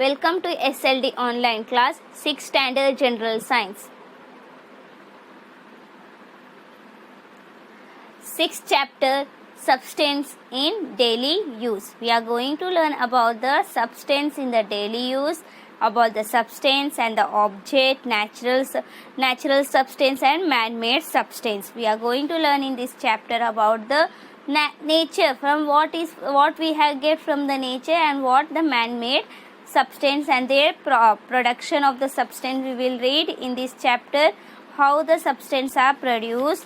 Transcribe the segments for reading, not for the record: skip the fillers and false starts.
Welcome to SLD online class 6th standard general science. 6th chapter substance in daily use. We are going to learn about the substance in the daily use, about the substance and the object, natural substance and man-made substance. We are going to learn in this chapter about the nature, from what we have get from the nature and what the man-made substance and their production of the substance. We will read in this chapter how the substance are produced.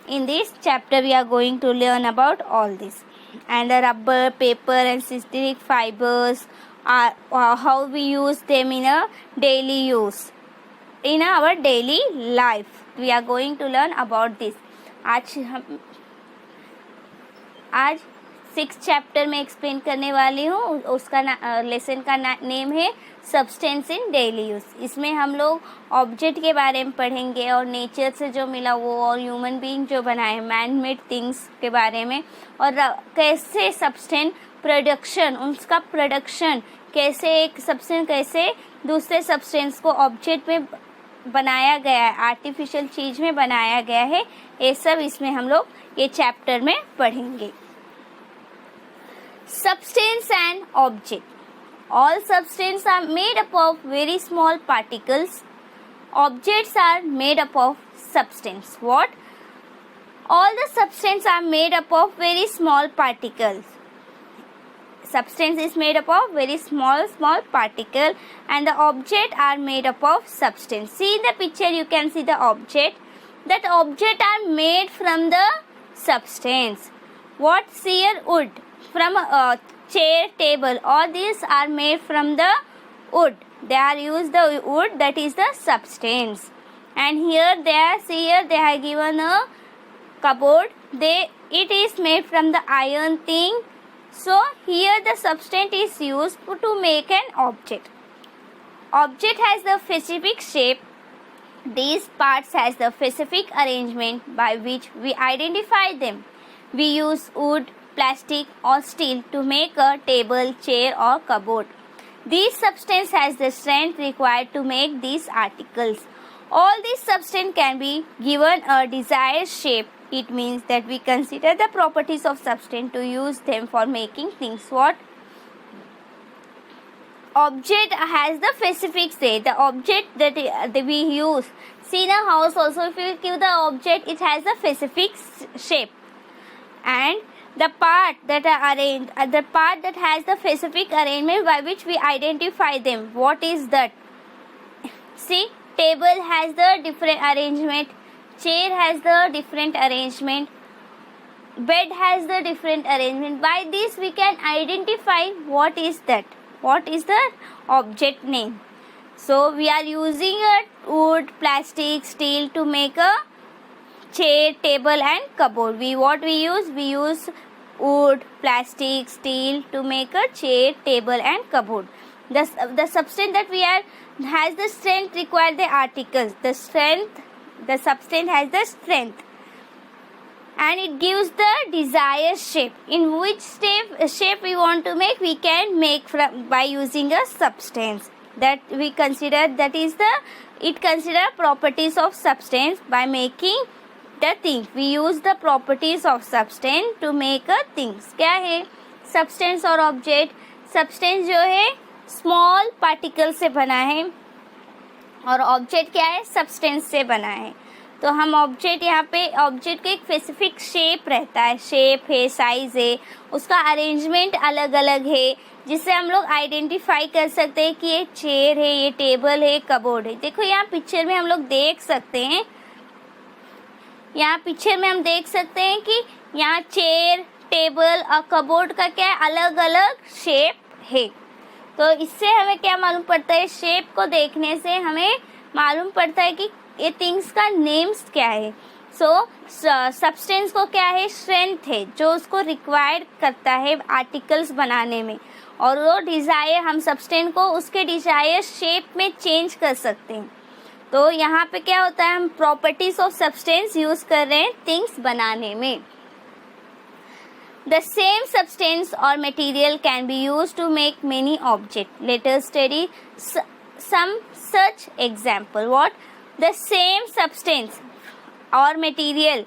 In this chapter we are going to learn about all this, and the rubber, paper and synthetic fibers are how we use them in a daily use, in our daily life. We are going to learn about this. आज 6th chapter में explain करने वाली हूँ. उसका lesson का name है substance in daily use. इसमें हम लोग ऑब्जेक्ट के बारे में पढ़ेंगे और नेचर से जो मिला वो, और ह्यूमन बीइंग जो बनाए, मैन मेड थिंग्स के बारे में, और कैसे सब्सटेंस प्रोडक्शन, उसका प्रोडक्शन कैसे, एक सब्सटेंस कैसे दूसरे सब्सटेंस को ऑब्जेक्ट में बनाया गया है, आर्टिफिशियल चीज़ में बनाया गया है. ये सब इसमें हम लोग ये चैप्टर में पढ़ेंगे. Substance and object. All substances are made up of very small particles. Objects are made up of substance. What? All the substances are made up of very small particles. Substance is made up of very small particle, and the object are made up of substance. See in the picture you can see the object. That object are made from the substance. What? Here wood. From a chair, table, all these are made from the wood. They are used the wood, that is the substance. And here they have given a cupboard. It is made from the iron thing. So here the substance is used to make an object. Object has the specific shape. These parts has the specific arrangement by which we identify them. We use wood, plastic or steel to make a table, chair or cupboard. These substance has the strength required to make these articles. All these substance can be given a desired shape. It means that we consider the properties of substance to use them for making things. What? Object has the specific shape. The object that we use. See in a house also, if you give the object, it has a specific shape. And the part that are arranged, the part that has the specific arrangement by which we identify them. What is that? See, table has the different arrangement, chair has the different arrangement, bed has the different arrangement. By this we can identify what is that, what is the object name. So we are using a wood, plastic, steel to make a chair, table and cupboard. We use wood, plastic, steel to make a chair, table and cupboard. The substance that we are has the strength required the articles. The substance has the strength, and it gives the desired shape. In which shape we want to make, we can make by using a substance that we consider, that is it consider properties of substance by making the thing. We use the properties of substance to make a things. क्या है substance और object? Substance जो है small particle से बना है, और object क्या है? Substance से बना है. तो हम object, यहाँ पे object का एक specific shape रहता है, shape है, size है, उसका arrangement अलग अलग है, जिससे हम लोग आइडेंटिफाई कर सकते हैं कि ये चेयर है, ये टेबल है, कबोर्ड है. देखो यहाँ पिक्चर में हम लोग देख सकते हैं, यहाँ पिक्चर में हम देख सकते हैं कि यहाँ चेयर, टेबल और कबोर्ड का क्या है, अलग अलग शेप है. तो इससे हमें क्या मालूम पड़ता है? शेप को देखने से हमें मालूम पड़ता है कि ये थिंग्स का नेम्स क्या है. सो सब्सटेंस को क्या है? स्ट्रेंथ है, जो उसको रिक्वायर्ड करता है आर्टिकल्स बनाने में, और वो डिज़ायर, हम सब्सटेंस को उसके डिज़ायर शेप में चेंज कर सकते हैं. तो यहाँ पे क्या होता है, हम प्रॉपर्टीज ऑफ सब्सटेंस यूज कर रहे हैं थिंग्स बनाने में. The same substance or material can be used to make many objects. Let us study some such example. What? The same substance or material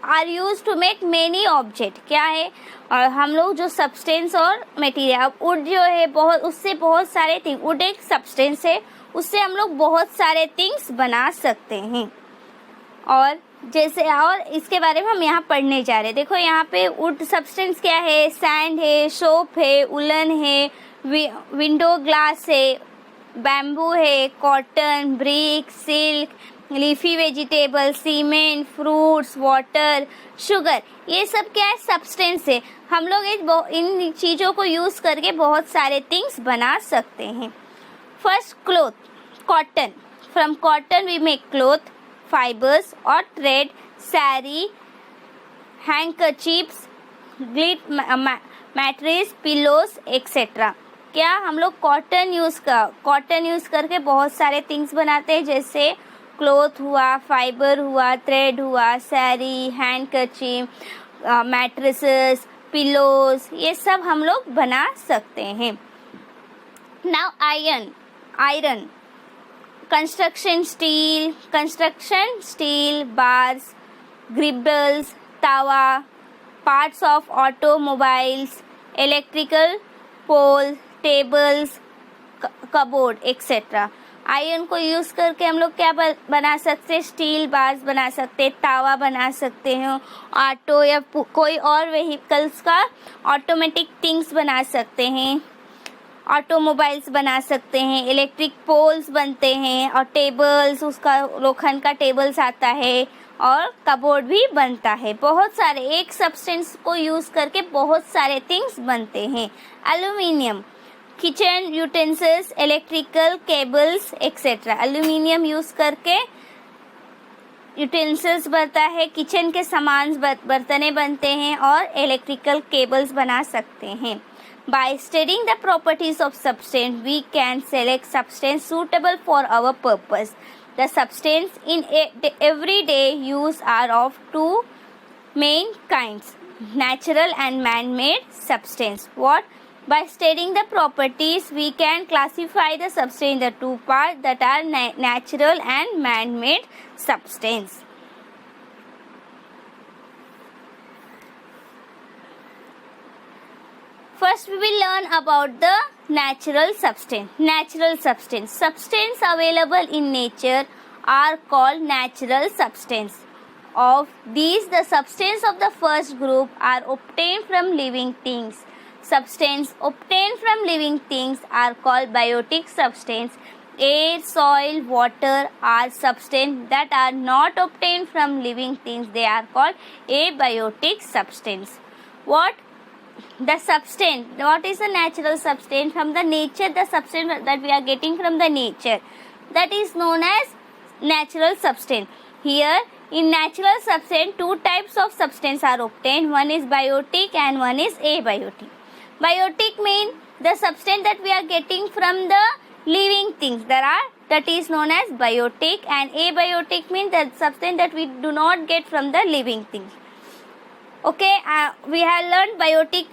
are used to make many object. क्या है? और हम लोग जो substance और material, अब wood जो है बहुत, उससे बहुत सारे things, wood एक substance है, उससे हम लोग बहुत सारे things बना सकते हैं. और जैसे, और इसके बारे में हम यहाँ पढ़ने जा रहे हैं. देखो यहाँ पे वुड सब्सटेंस क्या है? सैंड है, सोप है, उलन है, विंडो ग्लास है, बैम्बू है, cotton, brick, silk, leafy vegetable, cement, fruits, water, sugar, ये सब क्या है? सब्सटेंस है. हम लोग इन चीज़ों को यूज़ करके बहुत सारे थिंग्स बना सकते हैं. First, cloth, cotton. From cotton we make cloth, fibers or thread, saree, handkerchiefs, mattress, pillows, etc. क्या हम लोग कॉटन यूज़ करके बहुत सारे थिंग्स बनाते हैं, जैसे क्लॉथ हुआ, फाइबर हुआ, थ्रेड हुआ, साड़ी, हैंडकरचीफ, मैट्रेसेस, पिलोज, ये सब हम लोग बना सकते हैं. Now iron, construction steel, bars, griddles, tawa, parts of automobiles, electrical pole, tables, cupboard, etc. Iron को यूज़ करके हम लोग क्या बना सकते हैं? स्टील बार्स बना सकते हैं, तावा बना सकते हैं, ऑटो या कोई और व्हीकल्स का ऑटोमेटिक थिंग्स बना सकते हैं, ऑटोमोबाइल्स बना सकते हैं, इलेक्ट्रिक पोल्स बनते हैं, और टेबल्स, उसका लोखंड का टेबल्स आता है, और कबोर्ड भी बनता है. बहुत सारे, एक सब्सटेंस को यूज़ करके बहुत सारे थिंग्स बनते हैं. Aluminium, kitchen utensils, electrical cables, etcetera. Aluminium use करके यूटेंसिल्स बनता है, किचन के सामान बर्तने बनते हैं, और इलेक्ट्रिकल केबल्स बना सकते हैं. By studying the properties of substance, we can select substance suitable for our purpose. The substance in everyday use are of two main kinds, natural and man-made substance. What? By studying the properties, we can classify the substance in the two parts, that are natural and man-made substance. First we will learn about the natural substance. Substance available in nature are called natural substance. Of these, the substance of the first group are obtained from living things. Substance obtained from living things are called biotic substance. Air, soil, water are substance that are not obtained from living things. They are called abiotic substance. What is the natural substance? From the nature, the substance that we are getting from the nature, that is known as natural substance. Here in natural substance, two types of substance are obtained. One is biotic and one is abiotic. Biotic means the substance that we are getting from the living things, that is known as biotic, and abiotic means the substance that we do not get from the living things. Okay, we have learned biotic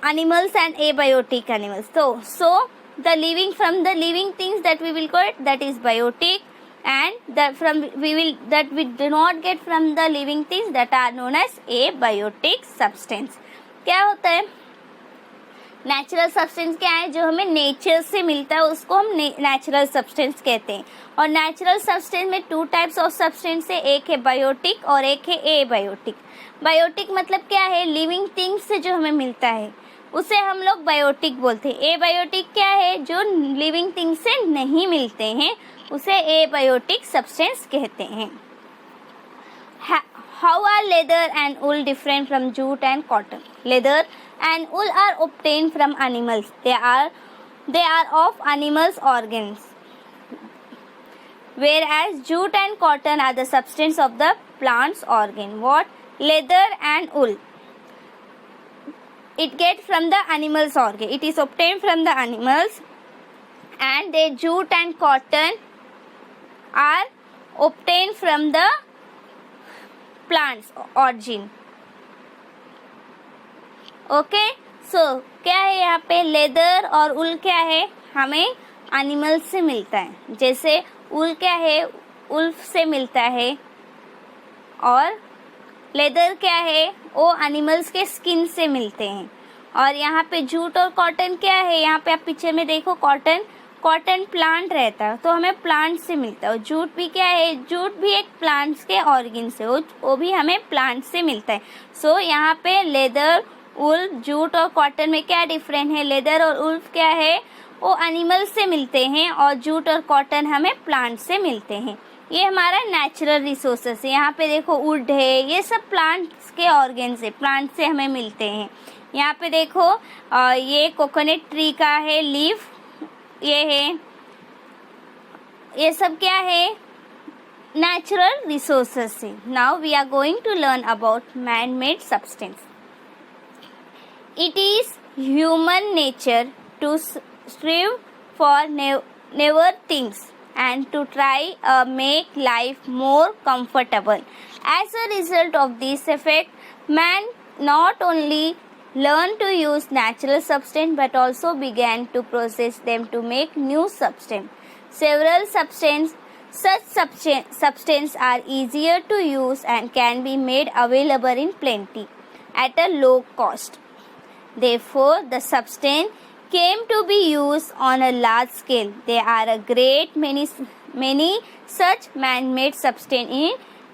animals and abiotic animals. So the living, from the living things that we will get, that is biotic, and that we do not get from the living things, that are known as abiotic substance. क्या होता है? Natural substance क्या है? जो हमें nature से मिलता है उसको हम नेचुरल सब्सटेंस कहते हैं. और नेचुरल सब्सटेंस में टू टाइप्स ऑफ सब्सटेंस है, एक है बायोटिक और एक है एबायोटिक. बायोटिक मतलब क्या है? लिविंग थिंग्स से जो हमें मिलता है उसे हम लोग बायोटिक बोलते हैं. एबायोटिक क्या है? जो लिविंग थिंग्स से नहीं मिलते हैं उसे एबायोटिक सब्सटेंस कहते हैं. How are leather and wool different from jute and cotton? Leather and wool are obtained from animals. They are of animals' organs, whereas jute and cotton are the substance of the plant's organ. What? Leather and wool, it gets from the animal's organ. It is obtained from the animals, and the jute and cotton are obtained from the plant's origin. Okay, so क्या है यहाँ पे, leather और उल क्या है, हमें animal से मिलता है। जैसे उल क्या है, उल्फ से मिलता है, और लेदर क्या है, वो एनिमल्स के स्किन से मिलते हैं। और यहाँ पे जूट और कॉटन क्या है, यहाँ पे आप पिक्चर में देखो, कॉटन प्लांट रहता है, तो हमें प्लांट से मिलता है। जूट भी क्या है, जूट भी एक प्लांट्स के ऑर्गन से, वो भी हमें प्लांट से मिलता है। सो यहाँ पे लेदर, उल, जूट और कॉटन में क्या डिफरेंट है, लेदर और उल्फ क्या है, वो एनिमल से मिलते हैं, और जूट और कॉटन हमें प्लांट से मिलते हैं। ये हमारा नेचुरल रिसोर्सेस है। यहाँ पे देखो वुड है, ये सब प्लांट्स के ऑर्गन से, प्लांट से हमें मिलते हैं। यहाँ पे देखो ये कोकोनट ट्री का है लीफ, ये है, ये सब क्या है, नेचुरल रिसोर्सेस है। Now we are going to learn about man made substance. It is human nature to strive for newer things and to try make life more comfortable. As a result of this effect, man not only learned to use natural substance but also began to process them to make new substance. Several substance are easier to use and can be made available in plenty at a low cost. Therefore, the substance came to be used on a large scale. There are a great many such man-made substance in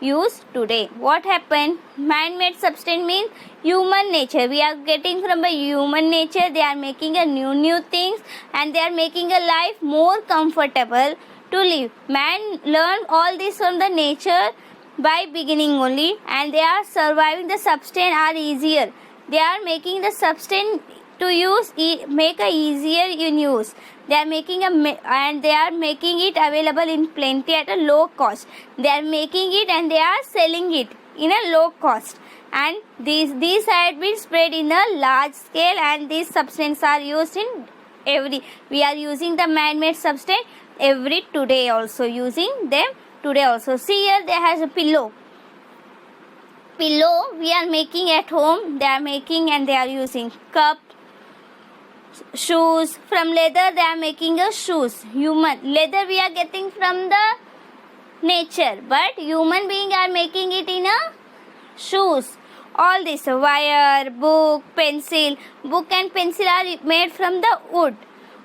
use today. What happened? Man-made substance means human nature. We are getting from a human nature. They are making a new things, and they are making a life more comfortable to live. Man learned all this from the nature by beginning only, and they are surviving. The substance are easier. They are making the substance to use, make a easier in use. They are making and they are making it available in plenty at a low cost. They are making it and they are selling it in a low cost. And these had been spread in a large scale, and these substances are used in every. We are using the man-made substance every today also, using them today also. See here, there has a pillow we are making at home. They are making and they are using cup, shoes. From leather they are making a shoes. Human leather we are getting from the nature, but human being are making it in a shoes. All this wire, book, pencil. Book and pencil are made from the wood.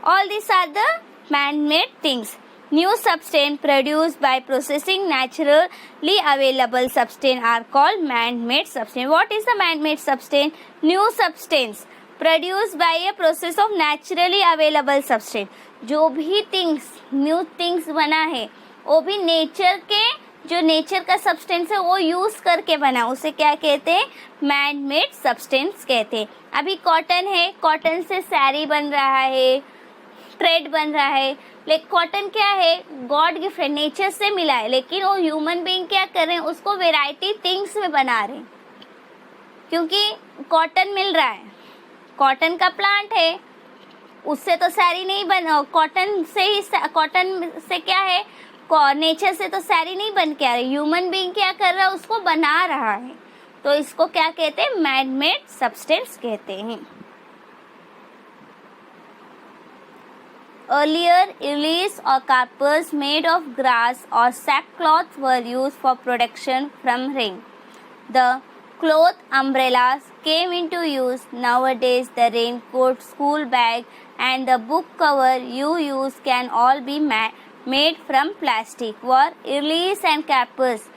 All these are the man-made things. New substance produced by processing naturally available substance are called man-made substance. What is the man-made substance? New substance produced by a process of naturally available substance. जो भी things, new things बना है, वो भी nature के, जो nature का substance है वो यूज करके बना, उसे क्या कहते हैं? मैन मेड सब्सटेंस कहते हैं। अभी कॉटन है, कॉटन से साड़ी बन रहा है, थ्रेड बन रहा है, लेकिन कॉटन क्या है? गॉड गिफ्ट है, नेचर से मिला है, लेकिन वो ह्यूमन बीइंग क्या कर रहे हैं? उसको वेराइटी थिंग्स में बना रहे हैं, क्योंकि कॉटन मिल रहा है, कॉटन का प्लांट है, उससे तो साड़ी नहीं बन, कॉटन से ही, कॉटन से क्या है? नेचर से तो साड़ी नहीं बन के आ रही, ह्यूमन बीइंग क्या कर रहा है? उसको बना रहा है, तो इसको क्या कहते हैं? मैन मेड सब्सटेंस कहते हैं। Earlier, lilies or carpets made of grass or sackcloth were used for protection from rain. The cloth umbrellas came into use. Nowadays, the raincoat, school bag, and the book cover you use can all be made from plastic. Were lilies and carpets.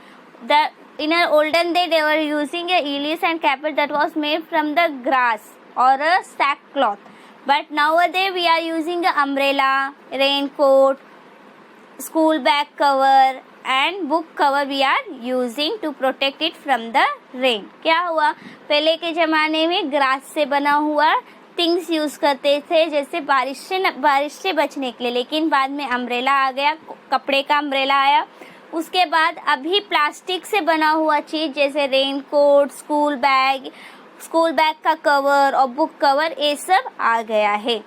In an olden day, they were using a lilies and carpet that was made from the grass or a sackcloth. But nowadays we are using an umbrella, raincoat, school bag cover and book cover we are using to protect it from the rain. क्या हुआ? पहले के ज़माने में grass से बना हुआ things use करते थे, जैसे बारिश से बचने के लिए, लेकिन बाद में अम्ब्रेला आ गया, कपड़े का अम्ब्रेला आया। उसके बाद अभी प्लास्टिक से बना हुआ चीज़ जैसे रेनकोट, स्कूल बैग का कवर और बुक कवर, ये सब आ गया है।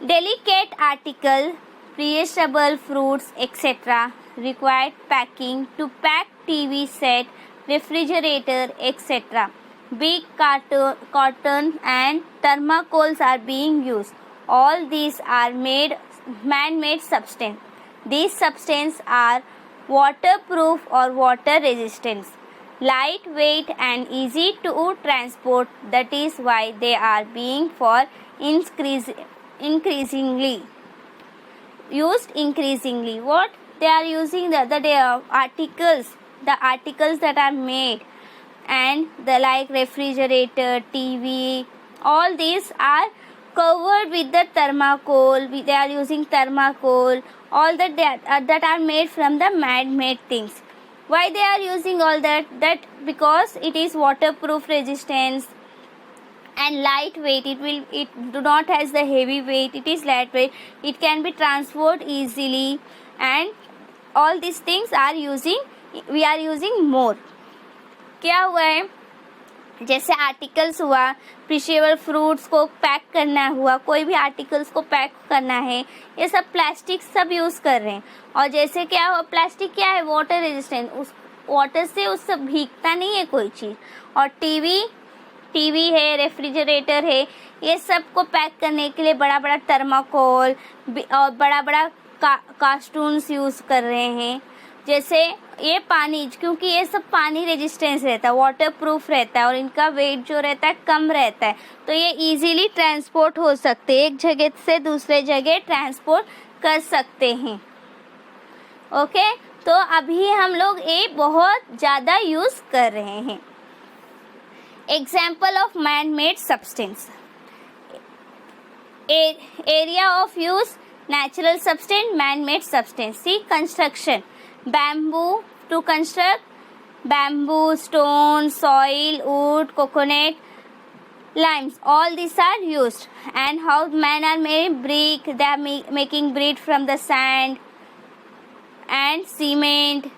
Delicate article, perishable fruits etcetera required packing to pack TV set, refrigerator etcetera. big cotton and thermocoals are being used. All these are man-made substance. These substances are waterproof or water resistant, lightweight and easy to transport. That is why they are being increasingly used. What they are using the other day articles that are made, and the like refrigerator, TV, all these are covered with the thermocol. They are using thermocol. All that are made from the man-made things. Why they are using all that? That because it is waterproof resistance and lightweight. It do not has the heavy weight. It is lightweight. It can be transported easily, and all these things we are using more. क्या हुआ है, जैसे articles हुआ, प्रिशेबल fruits को pack करना हुआ, कोई भी आर्टिकल्स को पैक करना है, ये सब प्लास्टिक सब यूज़ कर रहे हैं. और जैसे क्या हुआ, प्लास्टिक क्या है, वाटर रेजिस्टेंट, उस वाटर से उससे भीगता नहीं है कोई चीज़. और टीवी है, रेफ्रिजरेटर है, ये सब को पैक करने के लिए बड़ा बड़ा थर्माकोल और बड़ा बड़ा कार्टून्स यूज़ कर रहे हैं. जैसे ये पानी, क्योंकि ये सब पानी रेजिस्टेंस रहता है, वाटर प्रूफ रहता है, और इनका वेट जो रहता है कम रहता है, तो ये इजीली ट्रांसपोर्ट हो सकते हैं, एक जगह से दूसरे जगह ट्रांसपोर्ट कर सकते हैं. ओके, तो अभी हम लोग ये बहुत ज़्यादा यूज़ कर रहे हैं. Example of man made substance. Area of use natural substance, man-made substance. See, construction, bamboo to construct, bamboo, stone, soil, wood, coconut, limes, all these are used. And how men are made brick, they are making brick from the sand and cement.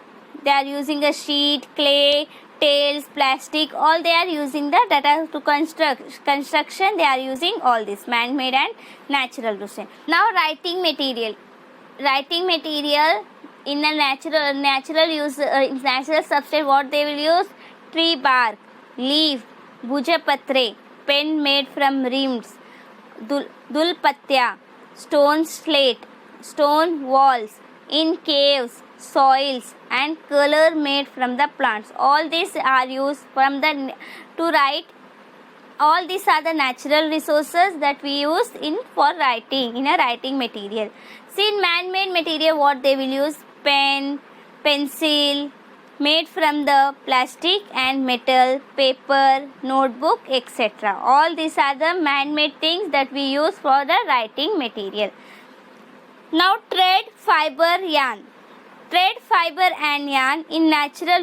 They are using a sheet, clay, tails, plastic, all they are using the data to construction. They are using all this man-made and natural resources. Now writing material in a natural use, natural substance, what they will use, tree bark, leaf, bhujapatre, pen made from rims, dulpatya, stone slate, stone walls, in caves, soils, and color made from the plants. All these are used to write. All these are the natural resources that we use for writing, in a writing material. See, in man-made material, what they will use, pen, pencil, made from the plastic and metal, paper, notebook, etc. All these are the man-made things that we use for the writing material. Now, thread, fiber, yarn. Thread, fiber and yarn in natural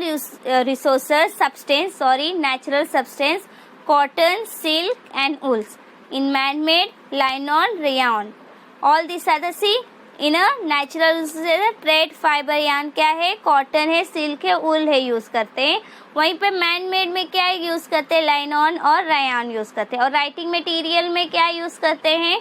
natural substance, cotton, silk and wools. In man-made, nylon, rayon. All these are the, see, in a natural thread, fiber, yarn क्या है, cotton है, silk है, वूल है, use करते हैं. वहीं पे man made में क्या यूज़ करते हैं, लाइनॉन और रायन यूज़ करते हैं. और राइटिंग मटेरियल में क्या यूज़ करते हैं,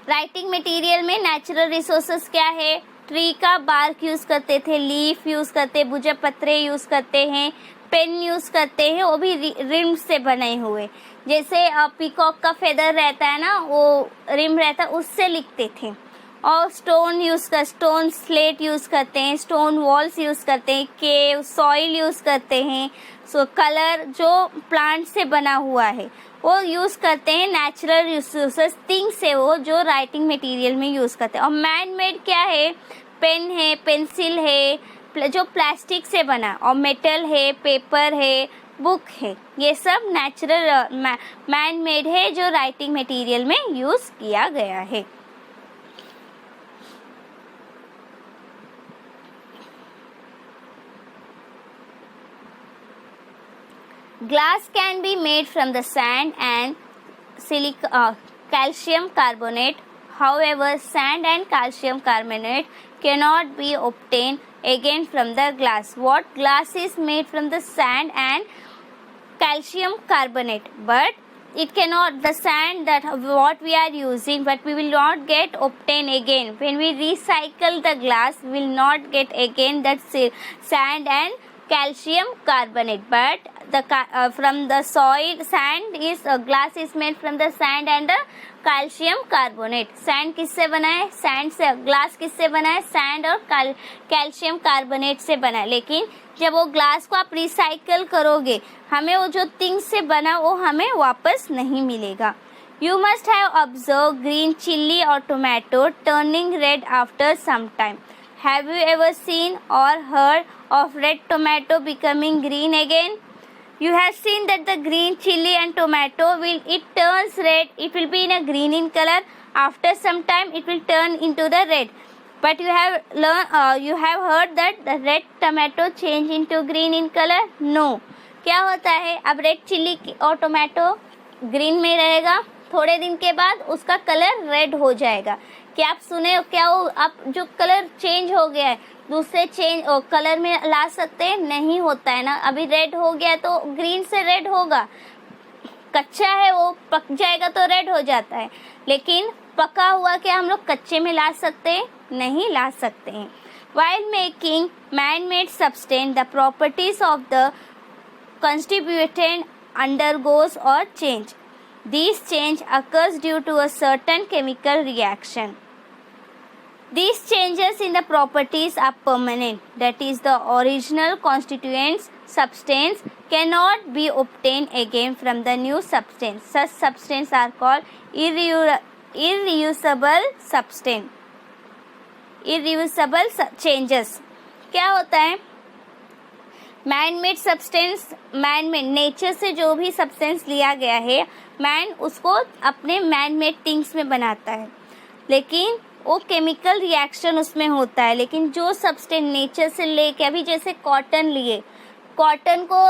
राइटिंग मटेरियल में नेचुरल रिसोर्सेस क्या है, ट्री का बार्क यूज़ करते थे, लीफ यूज़ करते, भुजपत्रे यूज़ करते हैं, पेन यूज़ करते हैं, वो भी रिम से बने हुए. जैसे पीकॉक का फेदर रहता है ना, वो रिम रहता है, उससे लिखते थे. और स्टोन स्लेट यूज़ करते हैं, स्टोन वॉल्स यूज़ करते हैं, केव, सॉइल यूज़ करते हैं. सो कलर जो प्लांट से बना हुआ है वो यूज़ करते हैं. नेचुरल रिसोर्सेस थिंग्स है वो जो राइटिंग मटेरियल में यूज़ करते हैं. और मैन मेड क्या है, पेन है, पेंसिल है, जो प्लास्टिक से बना, और मेटल है, पेपर है, बुक है, ये सब नेचुरल मैन मेड है जो राइटिंग मटेरियल में यूज़ किया गया है. Glass can be made from the sand and calcium carbonate. However, sand and calcium carbonate cannot be obtained again from the glass. What glass is made from the sand and calcium carbonate, but it cannot, the sand that what we are using, but we will not get obtain again. When we recycle the glass, we will not get again that sand and calcium carbonate, but from the soil sand is glass is made from the sand and the calcium carbonate. sand किससे बना है? sand से. glass किससे बना है? sand और calcium carbonate से बना है. लेकिन जब वो ग्लास को आप रिसाइकल करोगे, हमें वो जो थिंग्स से बना वो हमें वापस नहीं मिलेगा. You must have observed green chili or tomato turning red after some time. Have you ever seen or heard of red tomato becoming green again? You have seen that the green chili and tomato it turns red. It will be in a green in color. After some time, it will turn into the red. But you have heard that the red tomato change into green in color? No. क्या होता है? अब red chilli और tomato green में रहेगा, थोड़े दिन के बाद उसका कलर रेड हो जाएगा. क्या आप सुने? क्या वो आप जो कलर चेंज हो गया है दूसरे कलर में ला सकते हैं? नहीं होता है ना. अभी रेड हो गया तो ग्रीन से रेड होगा. कच्चा है वो पक जाएगा तो रेड हो जाता है. लेकिन पका हुआ क्या हम लोग कच्चे में ला सकते हैं? नहीं ला सकते हैं. While making man-made substance, the properties of the constituent undergoes or change. These change occurs due to a certain chemical reaction. These changes in the properties are permanent. That is, the original constituent substance cannot be obtained again from the new substance. Such substances are called irreversible substance. Irreversible changes. क्या होता है? Man made substance, man made nature से जो भी substance लिया गया है, man उसको अपने मैन मेड थिंग्स में बनाता है, लेकिन वो केमिकल रिएक्शन उसमें होता है. लेकिन जो सब्सटेंस नेचर से लेके, अभी जैसे कॉटन लिए, कॉटन को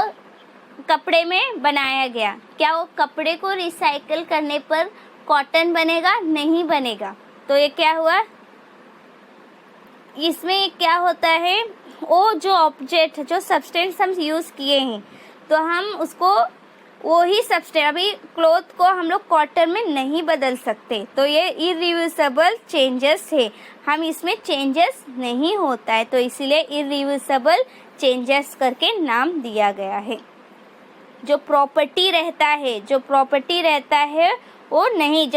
कपड़े में बनाया गया, क्या वो कपड़े को रिसाइकल करने पर कॉटन बनेगा? नहीं बनेगा. तो ये क्या हुआ? इसमें क्या होता है? वो जो ऑब्जेक्ट, जो सब्सटेंस हम यूज़ किए हैं, तो हम उसको वही सब्सटेंस, अभी क्लॉथ को हम लोग कॉटन में नहीं बदल सकते. तो ये इरिवर्सिबल चेंजेस है, हम इसमें चेंजेस नहीं होता है, तो इसीलिए इरिवर्सिबल चेंजेस करके नाम दिया गया है. जो प्रॉपर्टी रहता है वो नहीं,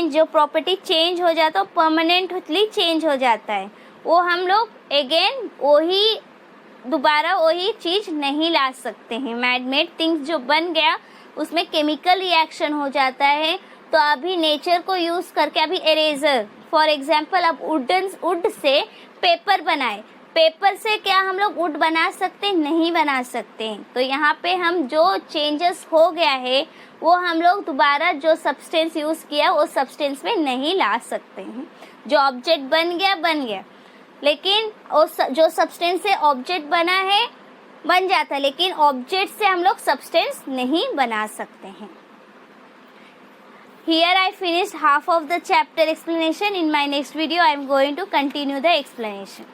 जो प्रॉपर्टी चेंज हो जाता है वो परमानेंटली चेंज हो जाता है. वो हम लोग अगेन दोबारा वही चीज़ नहीं ला सकते हैं. मैड थिंग्स जो बन गया उसमें केमिकल रिएक्शन हो जाता है. तो अभी नेचर को यूज़ करके, अभी इरेजर फॉर एग्जांपल, अब वुड से पेपर बनाए, पेपर से क्या हम लोग वुड बना सकते? नहीं बना सकते हैं. तो यहाँ पे हम जो चेंजेस हो गया है वो हम लोग दोबारा जो सब्सटेंस यूज़ किया वो सब्सटेंस में नहीं ला सकते हैं. जो ऑब्जेक्ट बन गया, लेकिन जो सब्सटेंस से ऑब्जेक्ट बना है बन जाता है, लेकिन ऑब्जेक्ट से हम लोग सब्सटेंस नहीं बना सकते हैं. Here I finished half of the chapter explanation. In my next video I am going to continue the explanation.